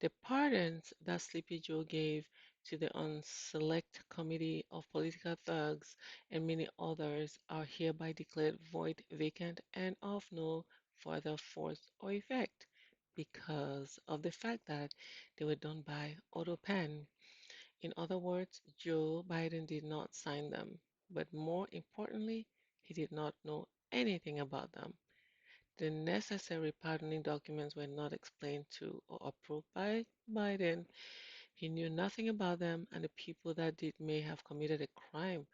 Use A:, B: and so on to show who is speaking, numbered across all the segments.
A: The pardons that Sleepy Joe gave to the unselect committee of political thugs and many others are hereby declared void, vacant, and of no further force or effect because of the fact that they were done by autopen. In other words, Joe Biden did not sign them, but more importantly, he did not know anything about them. The necessary pardoning documents were not explained to or approved by Biden. He knew nothing about them, and the people that did may have committed a crime.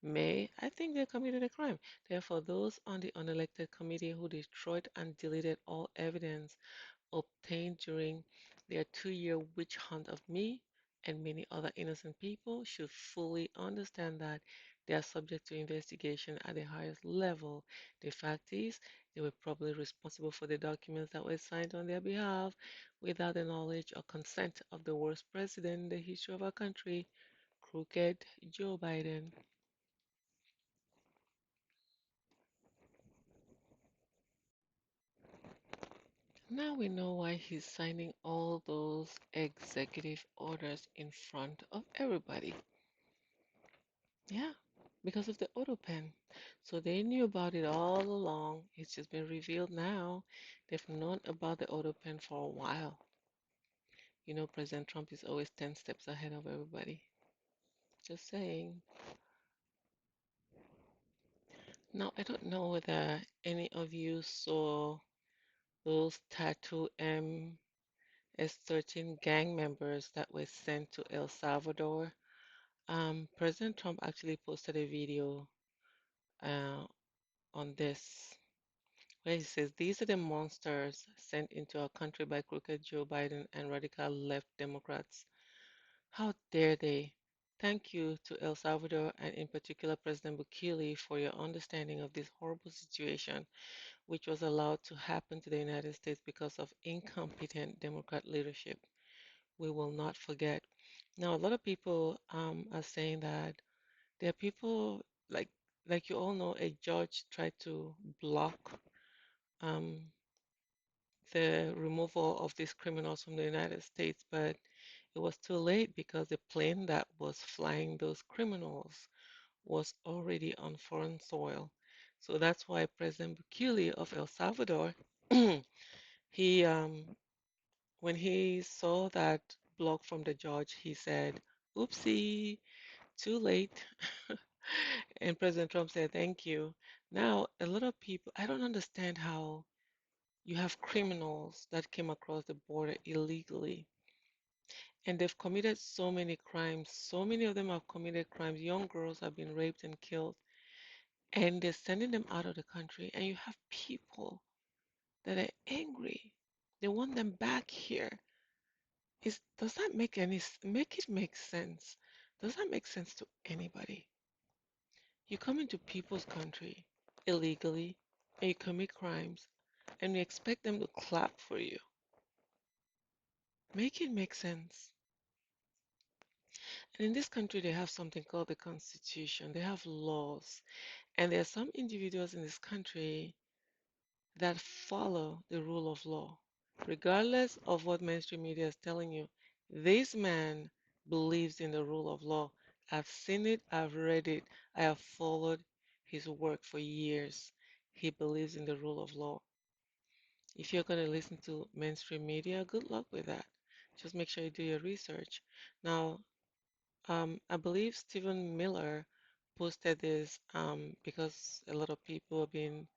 A: I think they committed a crime. Therefore, those on the unelected committee who destroyed and deleted all evidence obtained during their 2 year witch hunt of me and many other innocent people should fully understand that they are subject to investigation at the highest level. The fact is, they were probably responsible for the documents that were signed on their behalf without the knowledge or consent of the worst president in the history of our country, crooked Joe Biden. Now we know why he's signing all those executive orders in front of everybody. Yeah, because of the autopen. So they knew about it all along. It's just been revealed now. They've known about the autopen for a while. You know, President Trump is always 10 steps ahead of everybody. Just saying. Now, I don't know whether any of you saw those tattoo MS-13 gang members that were sent to El Salvador. President Trump actually posted a video uh, on this where he says these are the monsters sent into our country by crooked Joe Biden and radical left Democrats. How dare they? Thank you to El Salvador and in particular President Bukele for your understanding of this horrible situation, which was allowed to happen to the United States because of incompetent Democrat leadership. We will not forget. Now, a lot of people are saying that there are people like you all know, a judge tried to block um, the removal of these criminals from the United States, but it was too late because the plane that was flying those criminals was already on foreign soil. So that's why President Bukele of El Salvador, he when he saw that block from the judge, he said, "Oopsie, too late." And President Trump said, "Thank you." Now, a lot of people, I don't understand how you have criminals that came across the border illegally and they've committed so many crimes. So many of them have committed crimes. Young girls have been raped and killed, and they're sending them out of the country. And you have people that are angry. They want them back here. Does that make it make sense? Does that make sense to anybody? You come into people's country illegally and you commit crimes and you expect them to clap for you. Make it make sense. And in this country, they have something called the Constitution. They have laws. And there are some individuals in this country that follow the rule of law. Regardless of what mainstream media is telling you, this man believes in the rule of law. I've seen it, I've read it, I have followed his work for years. He believes in the rule of law. If you're going to listen to mainstream media, good luck with that. Just make sure you do your research. Now, I believe Stephen Miller posted this because a lot of people have been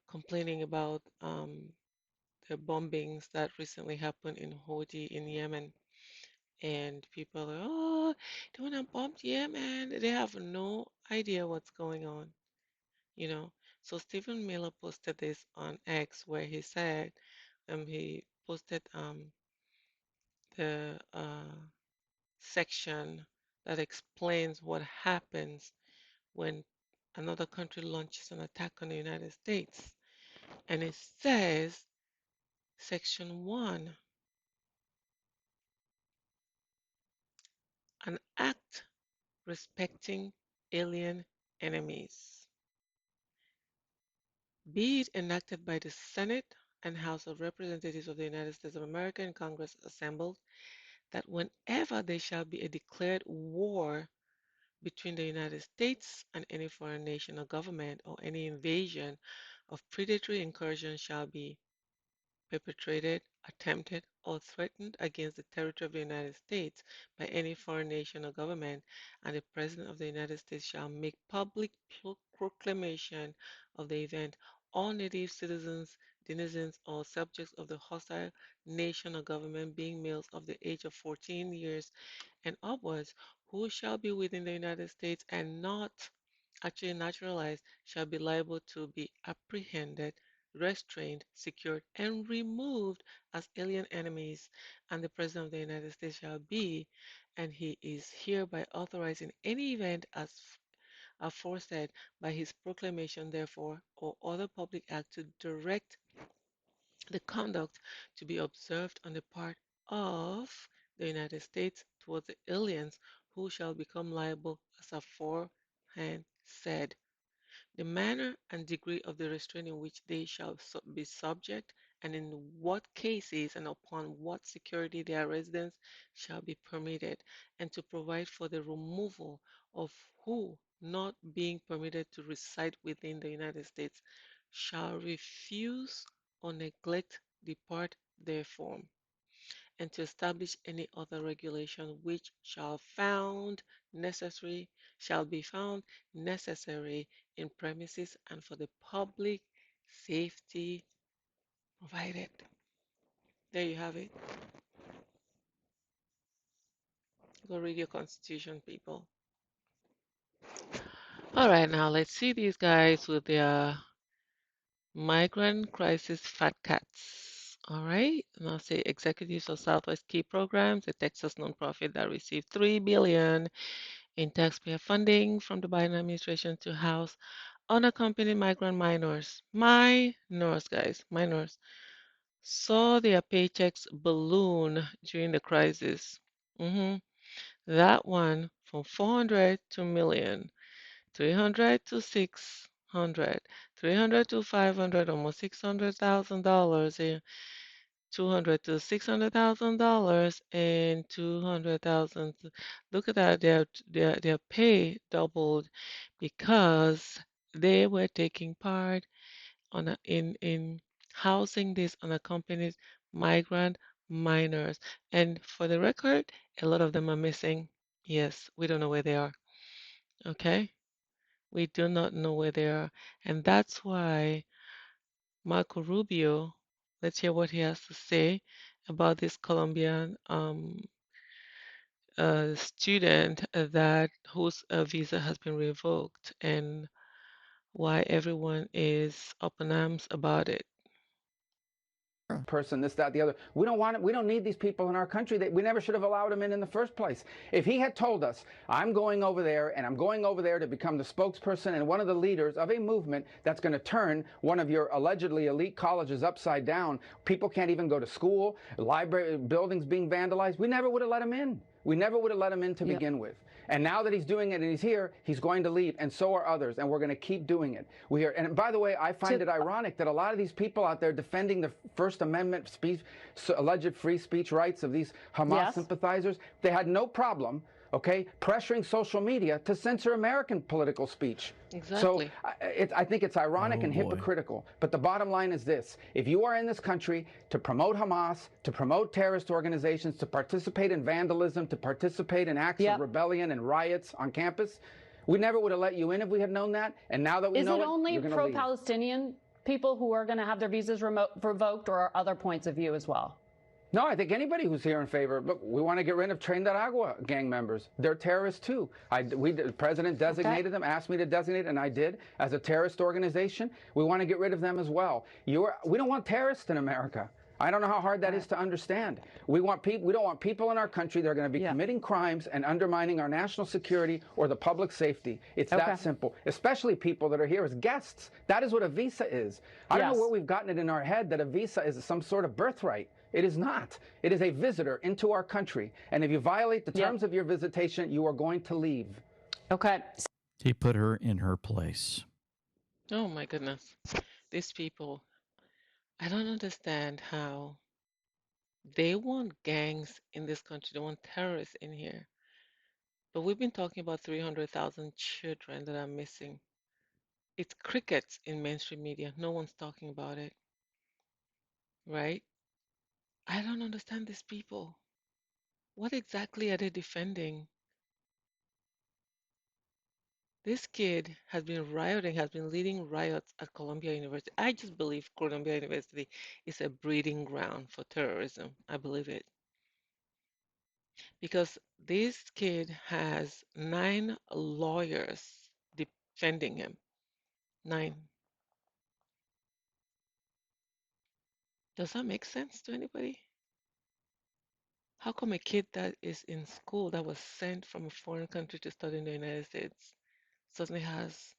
A: complaining about the bombings that recently happened in Houthi in Yemen. And people are, oh, they want to bomb Yemen. They have no idea what's going on, you know. So Stephen Miller posted this on X where he said, he posted the section that explains what happens when another country launches an attack on the United States. And it says, Section 1, an act respecting alien enemies, be it enacted by the Senate and House of Representatives of the United States of America in Congress assembled, that whenever there shall be a declared war between the United States and any foreign nation or government, or any invasion of predatory incursion shall be perpetrated, attempted, or threatened against the territory of the United States by any foreign nation or government, and the President of the United States shall make public proclamation of the event, all native citizens, denizens, or subjects of the hostile nation or government, being males of the age of 14 years and upwards, who shall be within the United States and not actually naturalized, shall be liable to be apprehended, restrained, secured, and removed as alien enemies, and the President of the United States shall be, and he is hereby authorized in any event as aforesaid by his proclamation, therefore, or other public act to direct the conduct to be observed on the part of the United States towards the aliens who shall become liable as aforehand said. The manner and degree of the restraint in which they shall be subject, and in what cases and upon what security their residence shall be permitted, and to provide for the removal of who, not being permitted to reside within the United States, shall refuse or neglect depart therefrom, and to establish any other regulation which shall be found necessary in premises and for the public safety provided. There you have it. Go read your constitution, people. All right, now let's see these guys with their migrant crisis fat cats. All right, now say executives of Southwest Key Programs, a Texas nonprofit that received $3 billion in taxpayer funding from the Biden administration to house unaccompanied migrant minors, guys, minors, saw their paychecks balloon during the crisis. Mhm. That one from 400 to million, 300 to 600, 300 to 500, almost $600,000, 200 to $600,000, and 200,000. Look at that, their pay doubled because they were taking part in housing these unaccompanied migrant minors. And for the record, a lot of them are missing. Yes, we don't know where they are. Okay? We do not know where they are. And that's why Marco Rubio, let's hear what he has to say about this Colombian student that whose visa has been revoked and why everyone is up in arms about it.
B: Person, this, that, the other. We don't want it. We don't need these people in our country. We never should have allowed them in the first place. If he had told us, I'm going over there and I'm going over there to become the spokesperson and one of the leaders of a movement that's going to turn one of your allegedly elite colleges upside down, people can't even go to school, library buildings being vandalized, we never would have let him in. We never would have let him in to begin with. And now that he's doing it and he's here, he's going to leave, and so are others, and we're going to keep doing it. And by the way, I find it ironic that a lot of these people out there defending the First Amendment speech, alleged free speech rights of these Hamas sympathizers, they had no problem, pressuring social media to censor American political speech.
A: Exactly.
B: So I think it's ironic and hypocritical. But the bottom line is this. If you are in this country to promote Hamas, to promote terrorist organizations, to participate in vandalism, to participate in acts of rebellion and riots on campus, we never would have let you in if we had known that. And now that we know it, you're going to leave.
C: Is it only pro-Palestinian people who are going to have their visas revoked, or are other points of view as well?
B: No, I think anybody who's here in favor. Look, we want to get rid of Tren de Aragua gang members. They're terrorists too. The president designated them, asked me to designate, and I did, as a terrorist organization. We want to get rid of them as well. We don't want terrorists in America. I don't know how hard that is to understand. We don't want people in our country that are going to be committing crimes and undermining our national security or the public safety. It's that simple. Especially people that are here as guests. That is what a visa is. I don't know where we've gotten it in our head that a visa is some sort of birthright. It is not. It is a visitor into our country. And if you violate the terms of your visitation, you are going to leave.
C: Okay.
D: He put her in her place.
A: Oh my goodness. These people. I don't understand how they want gangs in this country, they want terrorists in here. But we've been talking about 300,000 children that are missing. It's crickets in mainstream media. No one's talking about it, right? I don't understand these people. What exactly are they defending? This kid has been rioting, has been leading riots at Columbia University. I just believe Columbia University is a breeding ground for terrorism. I believe it. Because this kid has 9 lawyers defending him. 9. Does that make sense to anybody? How come a kid that is in school that was sent from a foreign country to study in the United States suddenly has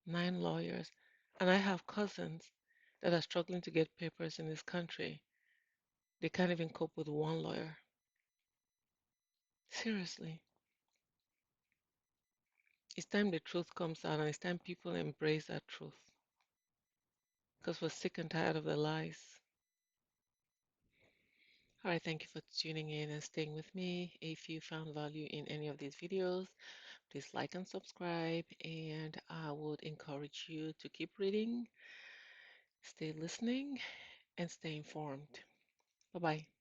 A: 9 lawyers? And I have cousins that are struggling to get papers in this country. They can't even cope with one lawyer. Seriously. It's time the truth comes out and it's time people embrace that truth because we're sick and tired of the lies. All right, thank you for tuning in and staying with me. If you found value in any of these videos, please like and subscribe. And I would encourage you to keep reading, stay listening, and stay informed. Bye bye.